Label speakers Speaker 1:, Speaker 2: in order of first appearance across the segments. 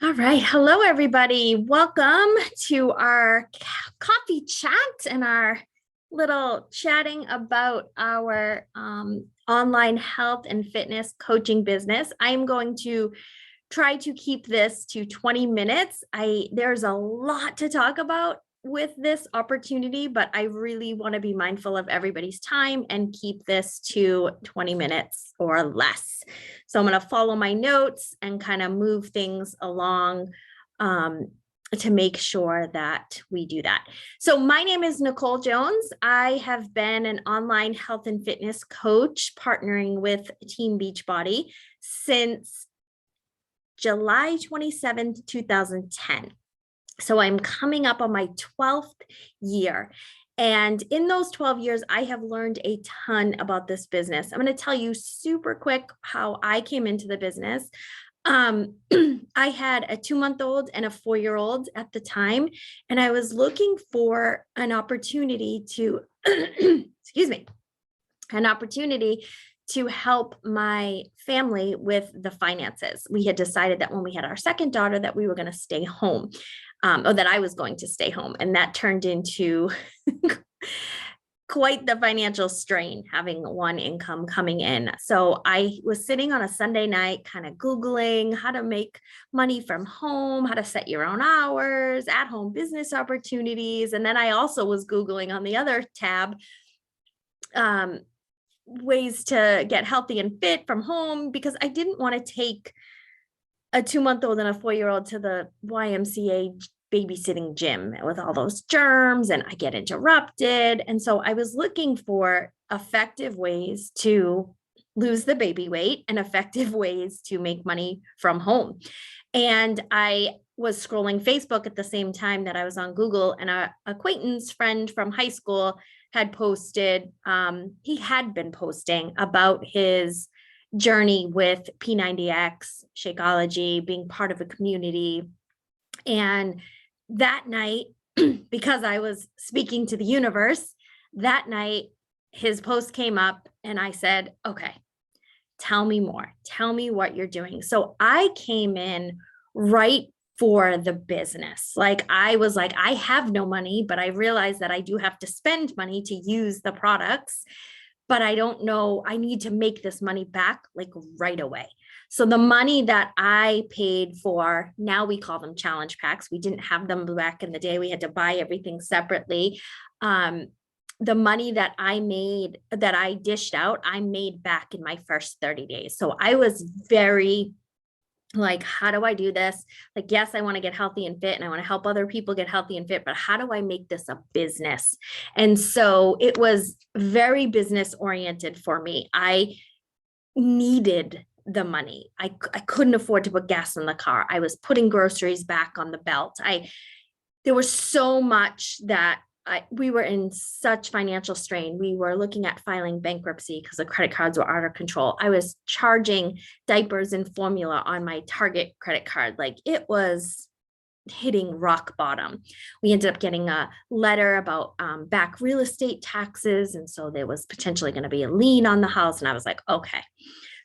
Speaker 1: All right. Hello, everybody. Welcome to our coffee chat and our little chatting about our online health and fitness coaching business. I'm going to try to keep this to 20 minutes. There's a lot to talk about with this opportunity, but I really want to be mindful of everybody's time and keep this to 20 minutes or less. So I'm going to follow my notes and kind of move things along to make sure that we do that. So my name is Nicole Jones. I have been an online health and fitness coach partnering with Team Beachbody since July 27th, 2010. So I'm coming up on my 12th year. And in those 12 years, I have learned a ton about this business. I'm going to tell you super quick how I came into the business. I had a 2-month-old and a 4-year-old at the time, and I was looking for an opportunity to, excuse me, an opportunity to help my family with the finances. We had decided that when we had our second daughter that we were going to stay home, or that I was going to stay home. And that turned into quite the financial strain, having one income coming in. So I was sitting on a Sunday night, kind of Googling how to make money from home, how to set your own hours, at-home business opportunities. And then I also was Googling on the other tab, ways to get healthy and fit from home, because I didn't want to take a 2-month-old and a 4-year-old to the YMCA babysitting gym with all those germs, and I get interrupted. And so I was looking for effective ways to lose the baby weight and effective ways to make money from home. And I was scrolling Facebook at the same time that I was on Google, and an acquaintance friend from high school had posted, he had been posting about his journey with P90X, Shakeology, being part of a community. And that night, because I was speaking to the universe, that night, his post came up and I said, okay, tell me more. Tell me what you're doing. So I came in right for the business. Like I was like, I have no money, but I realized that I do have to spend money to use the products, but I don't know, I need to make this money back like right away. So the money that I paid for, now we call them challenge packs. We didn't have them back in the day. We had to buy everything separately. The money that I made, that I dished out, I made back in my first 30 days. So I was very like, how do I do this? Like, yes, I want to get healthy and fit and I want to help other people get healthy and fit, but how do I make this a business? And so it was very business oriented for me. I needed the money. I couldn't afford to put gas in the car. I was putting groceries back on the belt. There was so much that we were in such financial strain. We were looking at filing bankruptcy because the credit cards were out of control. I was charging diapers and formula on my Target credit card. Like it was hitting rock bottom. We ended up getting a letter about back real estate taxes. And so there was potentially going to be a lien on the house. And I was like, okay.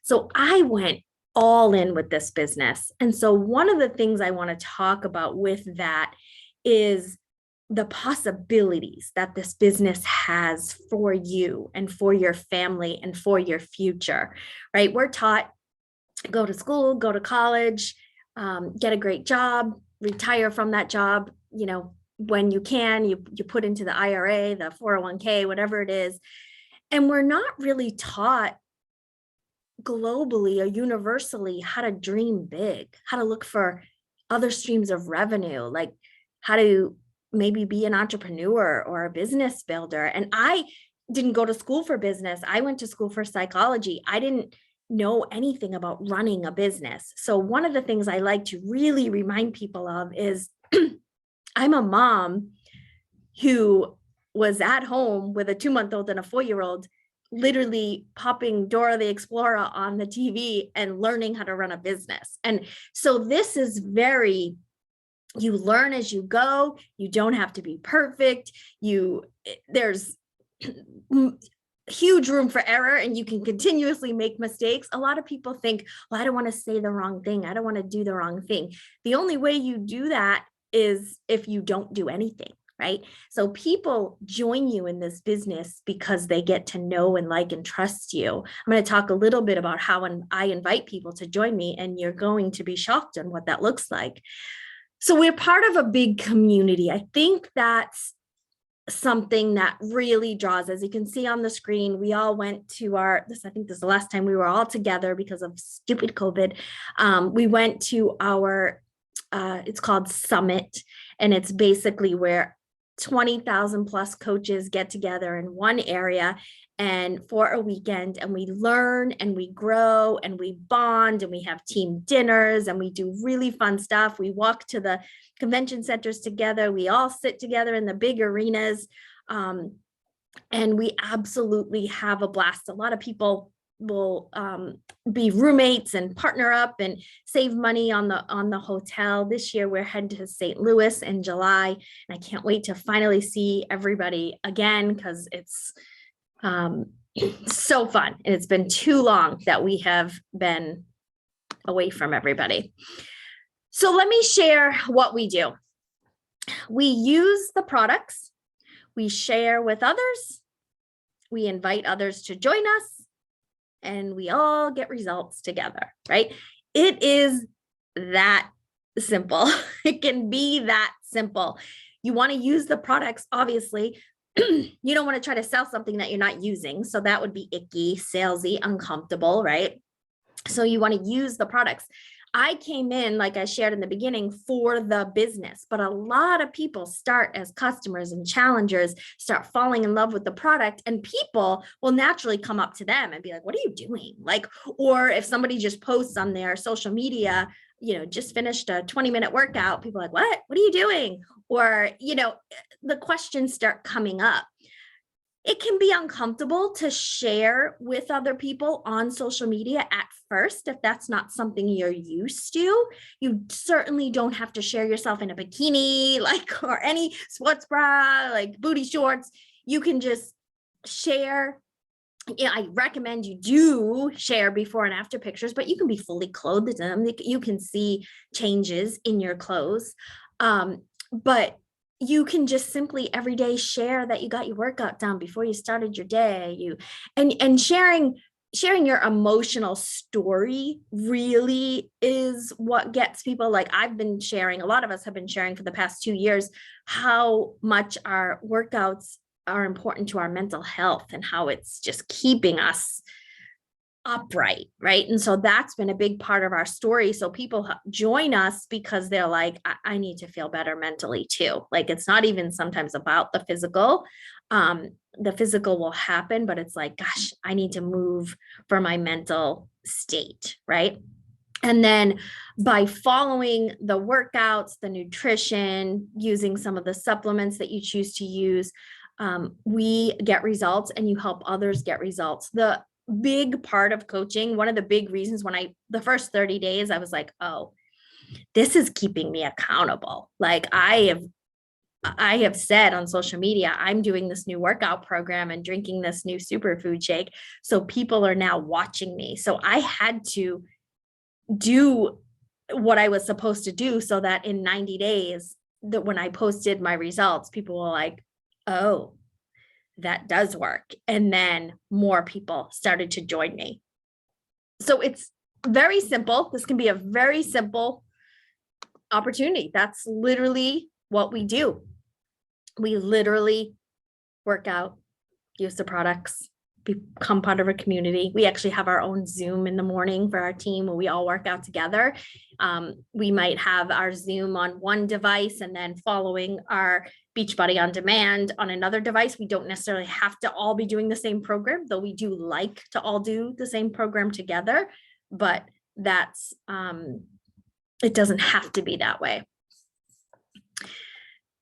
Speaker 1: So I went all in with this business. And so one of the things I want to talk about with that is the possibilities that this business has for you and for your family and for your future, right? We're taught, go to school, go to college, get a great job, retire from that job, when you can, you put into the IRA, the 401k, whatever it is. And we're not really taught globally or universally how to dream big, how to look for other streams of revenue, like how to maybe be an entrepreneur or a business builder. And I didn't go to school for business. I went to school for psychology. I didn't know anything about running a business. So one of the things I like to really remind people of is I'm a mom who was at home with a 2-month-old and a 4-year-old, literally popping Dora the Explorer on the TV and learning how to run a business. And so this is very, you learn as you go. You don't have to be perfect. There's huge room for error and you can continuously make mistakes. A lot of people think, well, I don't want to say the wrong thing. I don't want to do the wrong thing. The only way you do that is if you don't do anything, right? So people join you in this business because they get to know and like and trust you. I'm going to talk a little bit about how I invite people to join me, and you're going to be shocked on what that looks like. So we're part of a big community. I think that's something that really draws. As you can see on the screen, we all went to I think this is the last time we were all together because of stupid COVID. We went to our, it's called Summit, and it's basically where 20,000 plus coaches get together in one area and for a weekend, and we learn and we grow and we bond and we have team dinners and we do really fun stuff. We walk to the convention centers together. We all sit together in the big arenas, and we absolutely have a blast. A lot of people will be roommates and partner up and save money on the hotel. This year we're heading to St. Louis in July, and I can't wait to finally see everybody again because it's so fun, and it's been too long that we have been away from everybody. So let me share what we do. We use the products, we share with others, we invite others to join us, and we all get results together, right? It is that simple. It can be that simple. You want to use the products, obviously. You don't want to try to sell something that you're not using. So that would be icky, salesy, uncomfortable, right? So you want to use the products. I came in, like I shared in the beginning, for the business, but a lot of people start as customers and challengers, start falling in love with the product, and people will naturally come up to them and be like, what are you doing? Like, or if somebody just posts on their social media, just finished a 20-minute workout, people are like, what are you doing? Or, the questions start coming up. It can be uncomfortable to share with other people on social media at first if that's not something you're used to. You certainly don't have to share yourself in a bikini, or any sports bra, like booty shorts. You can just share. I recommend you do share before and after pictures, but you can be fully clothed in them. You can see changes in your clothes. But you can just simply every day share that you got your workout done before you started your day. And sharing your emotional story really is what gets people. Like I've been sharing, a lot of us have been sharing for the past 2 years, how much our workouts are important to our mental health and how it's just keeping us upright, right? And so that's been a big part of our story. So people join us because they're like, I need to feel better mentally too. Like it's not even sometimes about the physical. The physical will happen, but it's like, gosh, I need to move for my mental state, right? And then by following the workouts, the nutrition, using some of the supplements that you choose to use, we get results and you help others get results. The big part of coaching, one of the big reasons the first 30 days, I was like, oh, this is keeping me accountable. Like I have said on social media, I'm doing this new workout program and drinking this new superfood shake. So people are now watching me. So I had to do what I was supposed to do so that in 90 days, that when I posted my results, people were like, oh, that does work. And then more people started to join me. So it's very simple. This can be a very simple opportunity. That's literally what we do. We literally work out, use the products, become part of a community. We actually have our own Zoom in the morning for our team where we all work out together. We might have our Zoom on one device and then following our Beachbody on Demand on another device. We don't necessarily have to all be doing the same program, though we do like to all do the same program together, but that's, it doesn't have to be that way.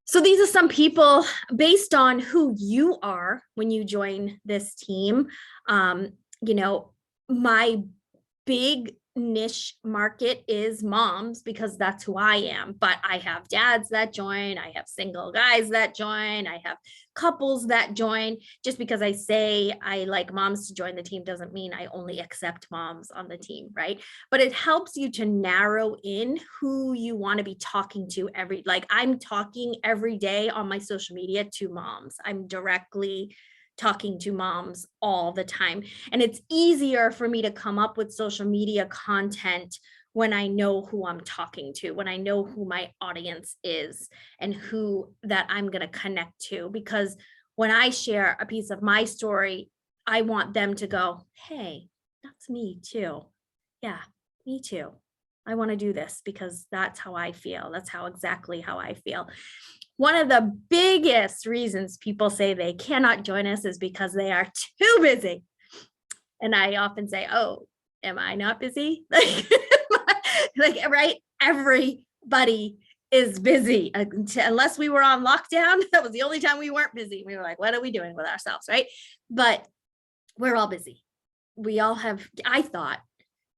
Speaker 1: So these are some people based on who you are when you join this team. My big niche market is moms because that's who I am. But I have dads that join, I have single guys that join, I have couples that join. Just because I say I like moms to join the team doesn't mean I only accept moms on the team, right? But it helps you to narrow in who you want to be talking to like I'm talking every day on my social media to moms. I'm directly talking to moms all the time. And it's easier for me to come up with social media content when I know who I'm talking to, when I know who my audience is and who that I'm going to connect to. Because when I share a piece of my story, I want them to go, hey, that's me too. Yeah, me too. I want to do this because that's how I feel. That's exactly how I feel. One of the biggest reasons people say they cannot join us is because they are too busy. And I often say, oh, am I not busy? Right? Everybody is busy unless we were on lockdown. That was the only time we weren't busy. We were like, what are we doing with ourselves? Right? But we're all busy. We all have, I thought,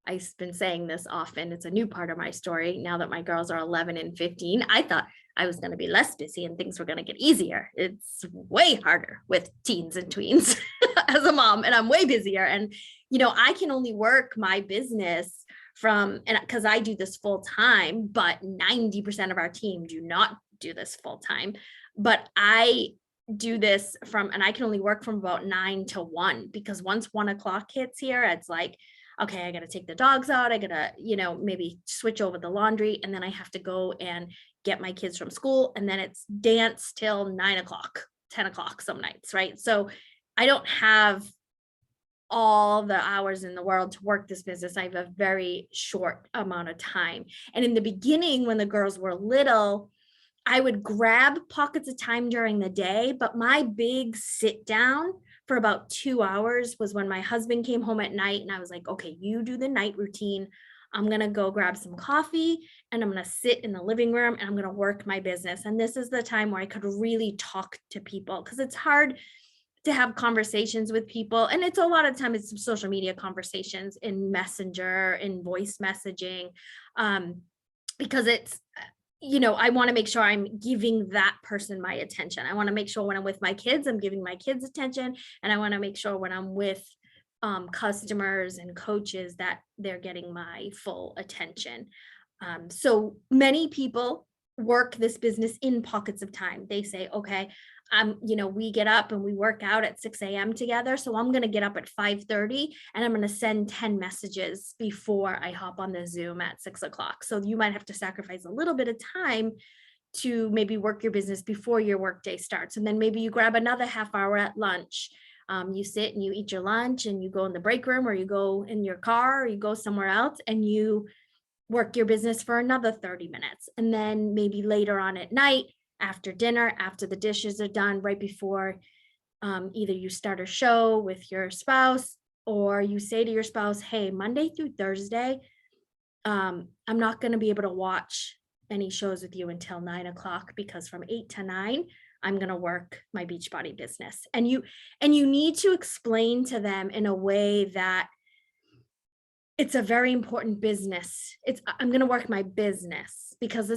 Speaker 1: I've been saying this often, it's a new part of my story now that my girls are 11 and 15. I thought I was going to be less busy and things were going to get easier. It's way harder with teens and tweens as a mom, and I'm way busier. And, I can only work my business and because I do this full time, but 90% of our team do not do this full time. But I do this and I can only work from about 9 to 1 because once 1 o'clock hits here, it's like, okay, I got to take the dogs out. I got to, maybe switch over the laundry. And then I have to go and get my kids from school. And then it's dance till 9 o'clock, 10 o'clock some nights, right? So I don't have all the hours in the world to work this business. I have a very short amount of time. And in the beginning, when the girls were little, I would grab pockets of time during the day, but my big sit down for about 2 hours was when my husband came home at night and I was like, okay, you do the night routine. I'm going to go grab some coffee and I'm going to sit in the living room and I'm going to work my business. And this is the time where I could really talk to people because it's hard to have conversations with people. And it's a lot of time it's social media conversations in Messenger, in voice messaging, because it's, I want to make sure I'm giving that person my attention. I want to make sure when I'm with my kids, I'm giving my kids attention. And I want to make sure when I'm with customers and coaches that they're getting my full attention. So many people work this business in pockets of time. They say, okay, we get up and we work out at 6 a.m. together. So I'm going to get up at 5:30 and I'm going to send 10 messages before I hop on the Zoom at 6 o'clock. So you might have to sacrifice a little bit of time to maybe work your business before your workday starts. And then maybe you grab another half hour at lunch. You sit and you eat your lunch and you go in the break room or you go in your car or you go somewhere else and you work your business for another 30 minutes. And then maybe later on at night, after dinner, after the dishes are done, right before either you start a show with your spouse or you say to your spouse, hey, Monday through Thursday, I'm not going to be able to watch any shows with you until 9 o'clock because from 8 to 9, I'm going to work my Beachbody business. And you need to explain to them in a way that it's a very important business. I'm going to work my business because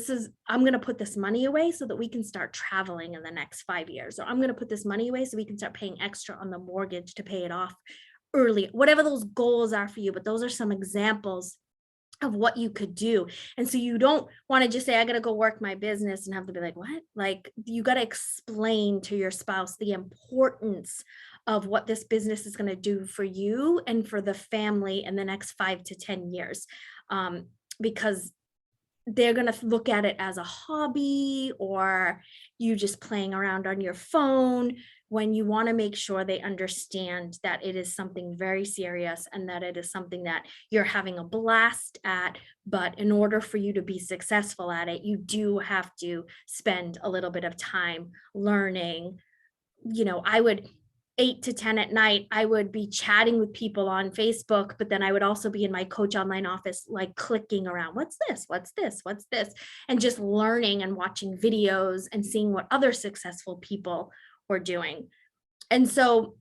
Speaker 1: I'm going to put this money away so that we can start traveling in the next 5 years. Or I'm going to put this money away so we can start paying extra on the mortgage to pay it off early, whatever those goals are for you. But those are some examples of what you could do. And so you don't want to just say, I got to go work my business and have to be like, what? Like you got to explain to your spouse the importance of what this business is going to do for you and for the family in the next 5 to 10 years. Because they're going to look at it as a hobby or you just playing around on your phone, when you want to make sure they understand that it is something very serious and that it is something that you're having a blast at. But in order for you to be successful at it, you do have to spend a little bit of time learning. I would 8 to 10 at night, I would be chatting with people on Facebook, but then I would also be in my coach online office, like clicking around, what's this? What's this? What's this? And just learning and watching videos and seeing what other successful people were doing. And so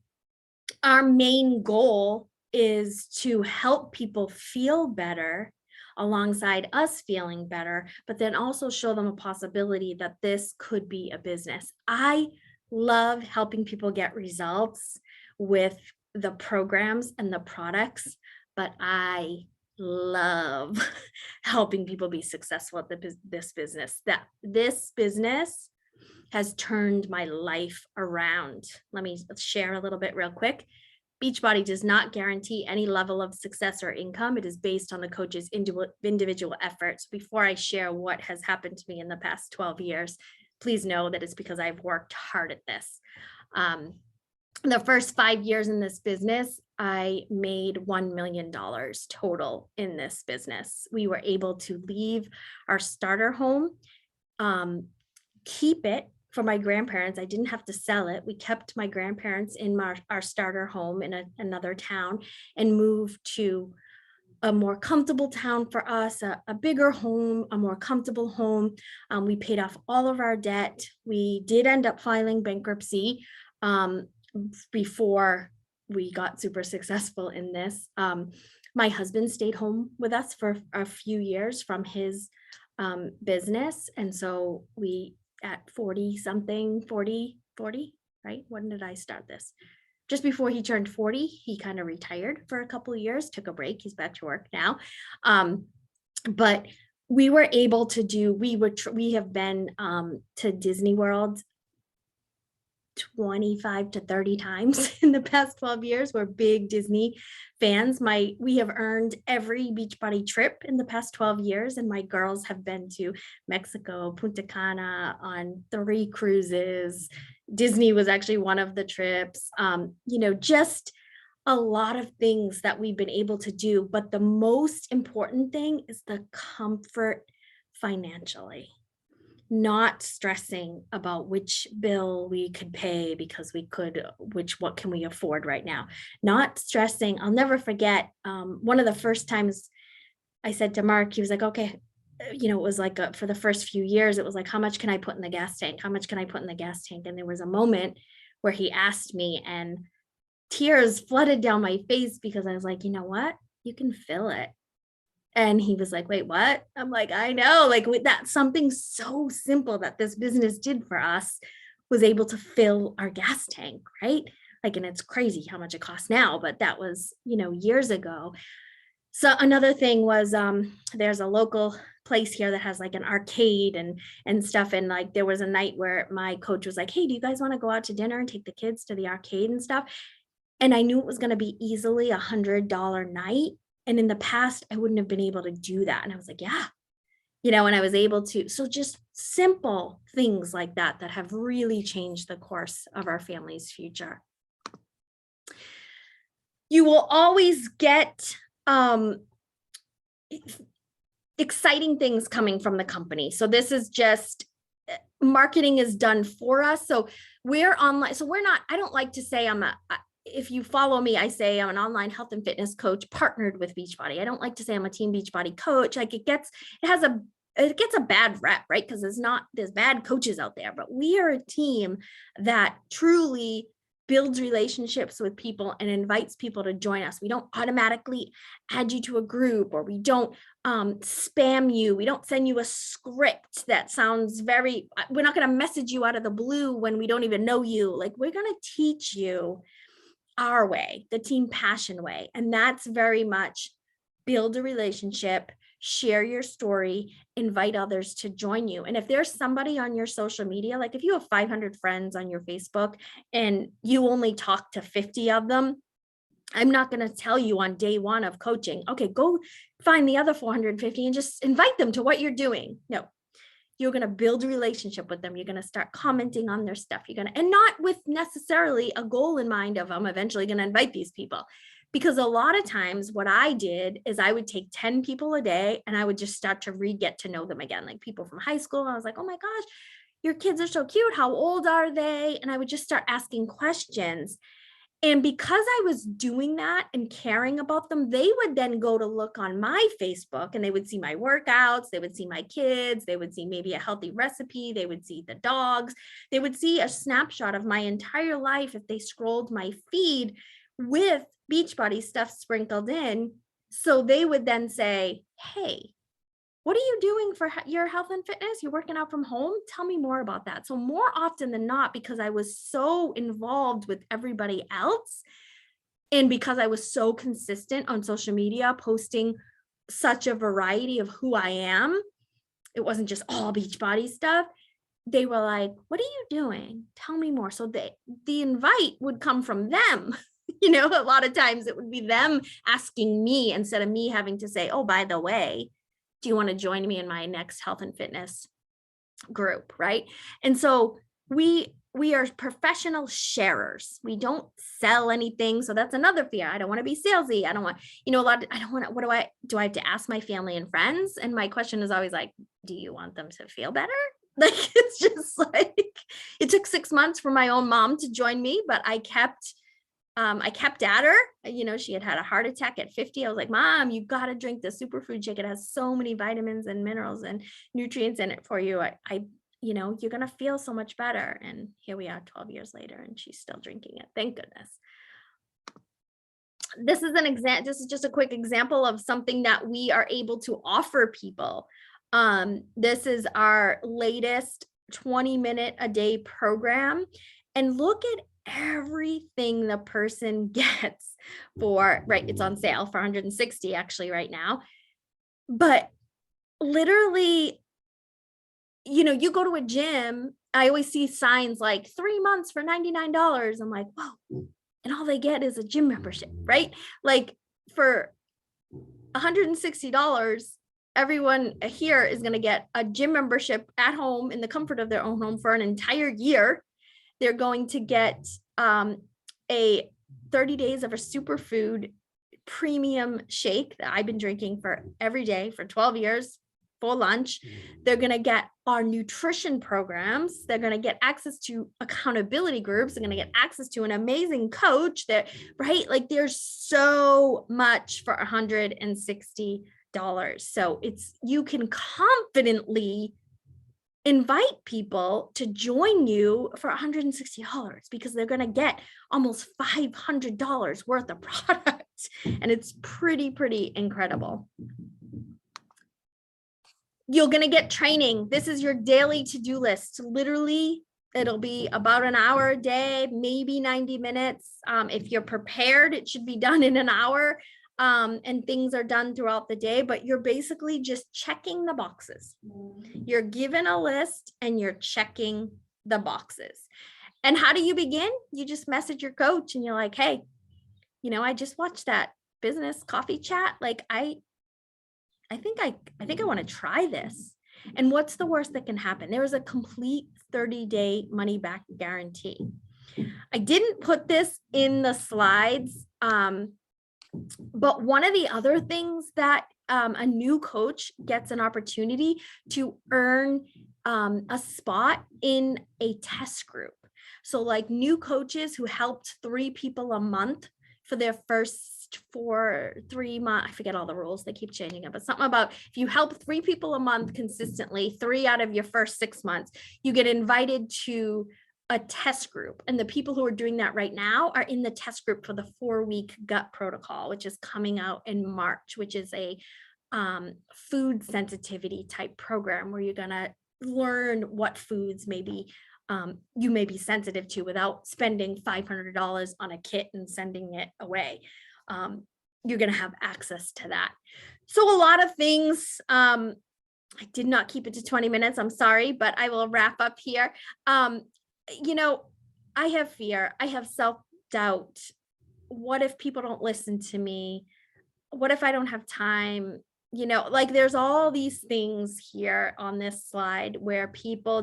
Speaker 1: our main goal is to help people feel better alongside us feeling better, but then also show them a possibility that this could be a business. I love helping people get results with the programs and the products, but I love helping people be successful at this business. That this business has turned my life around. Let me share a little bit real quick. Beachbody does not guarantee any level of success or income. It is based on the coach's individual efforts. Before I share what has happened to me in the past 12 years, please know that it's because I've worked hard at this. The first 5 years in this business, I made $1 million total in this business. We were able to leave our starter home, keep it for my grandparents. I didn't have to sell it. We kept my grandparents in our starter home in another town and moved to a more comfortable town for us, a bigger home, a more comfortable home. We paid off all of our debt. We did end up filing bankruptcy before we got super successful in this. My husband stayed home with us for a few years from his business. And so we, at 40 something, 40, right? When did I start this? Just before he turned 40, he kind of retired for a couple of years, took a break. He's back to work now. But we were able to do, we have been to Disney World 25 to 30 times in the past 12 years. We're big Disney fans. We have earned every Beachbody trip in the past 12 years, and my girls have been to Mexico, Punta Cana on 3 cruises. Disney was actually one of the trips. Just a lot of things that we've been able to do, but the most important thing is the comfort financially. Not stressing about which bill we could pay because what can we afford right now? Not stressing. I'll never forget one of the first times I said to Mark, he was like, okay, it was like for the first few years, it was like, how much can I put in the gas tank? How much can I put in the gas tank? And there was a moment where he asked me and tears flooded down my face because I was like, you know what? You can fill it. And he was like, wait, what? I'm like, I know, like that's something so simple that this business did for us, was able to fill our gas tank, right? Like, and it's crazy how much it costs now, but that was, years ago. So another thing was, there's a local place here that has like an arcade and stuff. And like, there was a night where my coach was like, hey, do you guys want to go out to dinner and take the kids to the arcade and stuff? And I knew it was going to be easily $100 night. And in the past, I wouldn't have been able to do that. And I was like, yeah, and I was able to. So just simple things like that have really changed the course of our family's future. You will always get exciting things coming from the company. So this is just, marketing is done for us. So we're online. So I don't like to say if you follow me, I say I'm an online health and fitness coach partnered with Beachbody. I don't like to say I'm a Team Beachbody coach. Like it gets a bad rep, right? Because there's bad coaches out there, but we are a team that truly builds relationships with people and invites people to join us. We don't automatically add you to a group, or we don't spam you. We don't send you a script that sounds we're not going to message you out of the blue when we don't even know you. Like, we're going to teach you our way, the Team Passion way. And that's very much build a relationship, share your story, invite others to join you. And if there's somebody on your social media, like if you have 500 friends on your Facebook and you only talk to 50 of them, I'm not going to tell you on day one of coaching, okay, go find the other 450 and just invite them to what you're doing. No. You're going to build a relationship with them. You're going to start commenting on their stuff. And not with necessarily a goal in mind of I'm eventually going to invite these people. Because a lot of times what I did is I would take 10 people a day and I would just start to get to know them again. Like people from high school. I was like, oh my gosh, your kids are so cute. How old are they? And I would just start asking questions. And because I was doing that and caring about them, they would then go to look on my Facebook and they would see my workouts, they would see my kids, they would see maybe a healthy recipe, they would see the dogs, they would see a snapshot of my entire life if they scrolled my feed with Beachbody stuff sprinkled in. So they would then say, hey, what are you doing for your health and fitness? You're working out from home? Tell me more about that. So more often than not, because I was so involved with everybody else, and because I was so consistent on social media, posting such a variety of who I am, it wasn't just all Beachbody stuff. They were like, what are you doing? Tell me more. So the invite would come from them. A lot of times it would be them asking me instead of me having to say, oh, by the way, do you want to join me in my next health and fitness group? Right. And so we are professional sharers. We don't sell anything. So that's another fear. I don't want to be salesy. I don't want, I don't want to, what do I have to ask my family and friends? And my question is always like, do you want them to feel better? Like, it's just like, it took 6 months for my own mom to join me, but I kept at her. She had a heart attack at 50. I was like, Mom, you got to drink the superfood shake. It has so many vitamins and minerals and nutrients in it for you. You're going to feel so much better. And here we are 12 years later, and she's still drinking it. Thank goodness. This is just a quick example of something that we are able to offer people. This is our latest 20-minute a day program. And look at everything the person gets for, right? It's on sale for $160 actually right now. But literally, you go to a gym, I always see signs like 3 months for $99. I'm like, whoa. And all they get is a gym membership, right? Like for $160, everyone here is going to get a gym membership at home in the comfort of their own home for an entire year. They're going to get a 30 days of a superfood premium shake that I've been drinking for every day for 12 years for lunch. They're going to get our nutrition programs. They're going to get access to accountability groups. They're going to get access to an amazing coach that, right? Like there's so much for $160. So you can confidently invite people to join you for $160 because they're going to get almost $500 worth of product. And it's pretty incredible. You're going to get training. This is your daily to-do list. Literally, it'll be about an hour a day, maybe 90 minutes. If you're prepared, it should be done in an hour. And things are done throughout the day, but you're basically just checking the boxes. You're given a list and you're checking the boxes. And how do you begin? You just message your coach and you're like, hey, I just watched that business coffee chat. Like, I think I want to try this. And what's the worst that can happen? There is a complete 30-day money back guarantee. I didn't put this in the slides, but one of the other things that a new coach gets an opportunity to earn a spot in a test group. So like new coaches who helped 3 people a month for their first 3 months, I forget all the rules, they keep changing it, but something about if you help 3 people a month consistently, 3 out of your first 6 months, you get invited to a test group. And the people who are doing that right now are in the test group for the 4-week gut protocol, which is coming out in March, which is a food sensitivity type program where you're going to learn what foods maybe you may be sensitive to without spending $500 on a kit and sending it away. You're going to have access to that. So a lot of things, I did not keep it to 20 minutes. I'm sorry, but I will wrap up here. I have fear. I have self-doubt. What if people don't listen to me? What if I don't have time? There's all these things here on this slide where people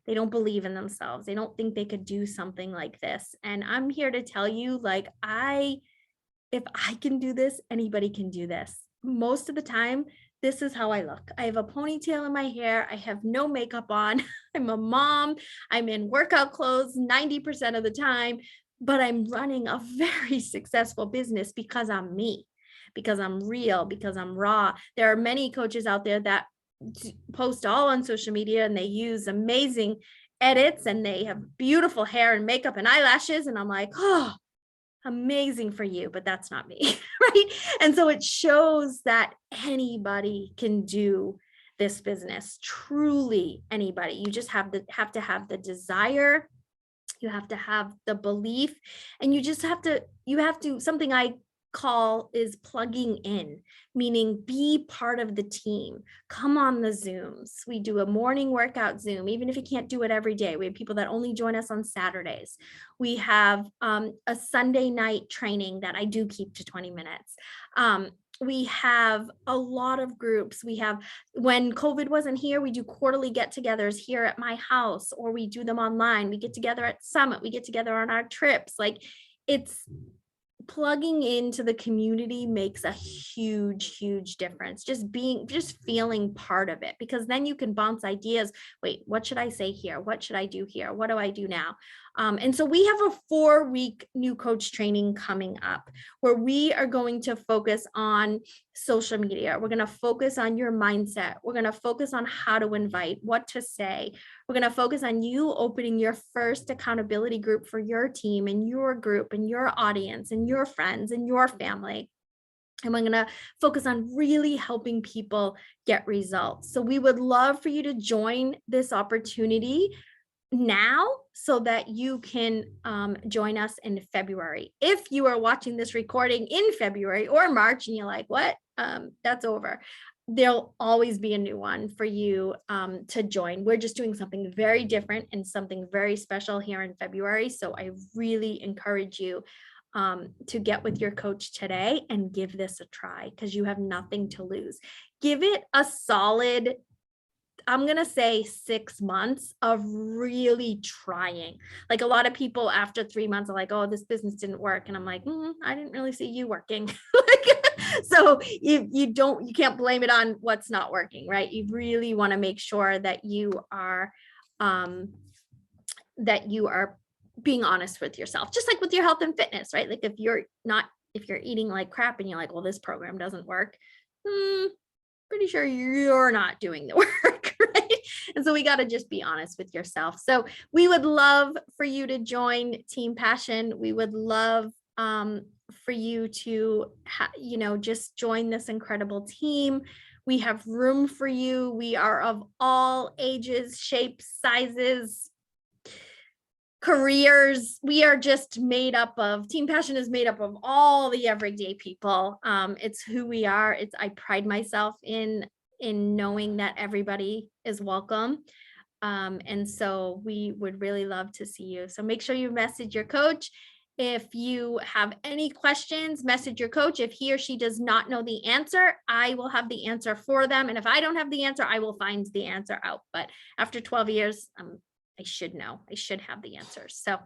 Speaker 1: they don't believe in themselves. They don't think they could do something like this. And I'm here to tell you, if I can do this, anybody can do this. Most of the time, this is how I look. I have a ponytail in my hair. I have no makeup on. I'm a mom. I'm in workout clothes 90% of the time, but I'm running a very successful business because I'm me, because I'm real, because I'm raw. There are many coaches out there that post all on social media and they use amazing edits and they have beautiful hair and makeup and eyelashes. And I'm like, oh, Amazing for you, but that's not me, right? And so it shows that anybody can do this business, truly anybody. You just have to have the desire, you have to have the belief, and you have to something I call is plugging in, meaning be part of the team. Come on the Zooms. We do a morning workout Zoom, even if you can't do it every day. We have people that only join us on Saturdays. We have a Sunday night training that I do keep to 20 minutes. We have a lot of groups. We have, when COVID wasn't here, we do quarterly get-togethers here at my house, or we do them online. We get together at Summit. We get together on our trips. Like, it's plugging into the community makes a huge difference. Just feeling part of it, because then you can bounce ideas. Wait, what should I say here? What should I do here? What do I do now? And so we have a 4-week new coach training coming up where we are going to focus on social media. We're going to focus on your mindset. We're going to focus on how to invite, what to say. We're going to focus on you opening your first accountability group for your team and your group and your audience and your friends and your family. And we're going to focus on really helping people get results. So we would love for you to join this opportunity now so that you can join us in February. If you are watching this recording in February or March and you're like, what? That's over. There'll always be a new one for you to join. We're just doing something very different and something very special here in February. So I really encourage you to get with your coach today and give this a try, because you have nothing to lose. Give it a solid, I'm going to say 6 months of really trying. Like, a lot of people after 3 months are like, oh, this business didn't work. And I'm like, I didn't really see you working. So you can't blame it on what's not working, right? You really want to make sure that you are being honest with yourself, just like with your health and fitness, right? Like, if you're eating like crap and you're like, well, this program doesn't work, pretty sure you're not doing the work, right? And so we got to just be honest with yourself. So we would love for you to join Team Passion. We would love for you to, just join this incredible team. We have room for you. We are of all ages, shapes, sizes, careers. We are just made up of, Team Passion is made up of all the everyday people. It's who we are. I pride myself in knowing that everybody is welcome. And so we would really love to see you. So make sure you message your coach. If you have any questions, message your coach. If he or she does not know the answer, I will have the answer for them. And if I don't have the answer, I will find the answer out. But after 12 years, I should know. I should have the answers. So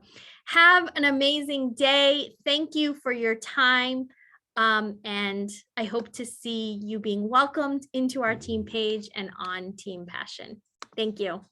Speaker 1: have an amazing day. Thank you for your time. And I hope to see you being welcomed into our team page and on Team Passion. Thank you.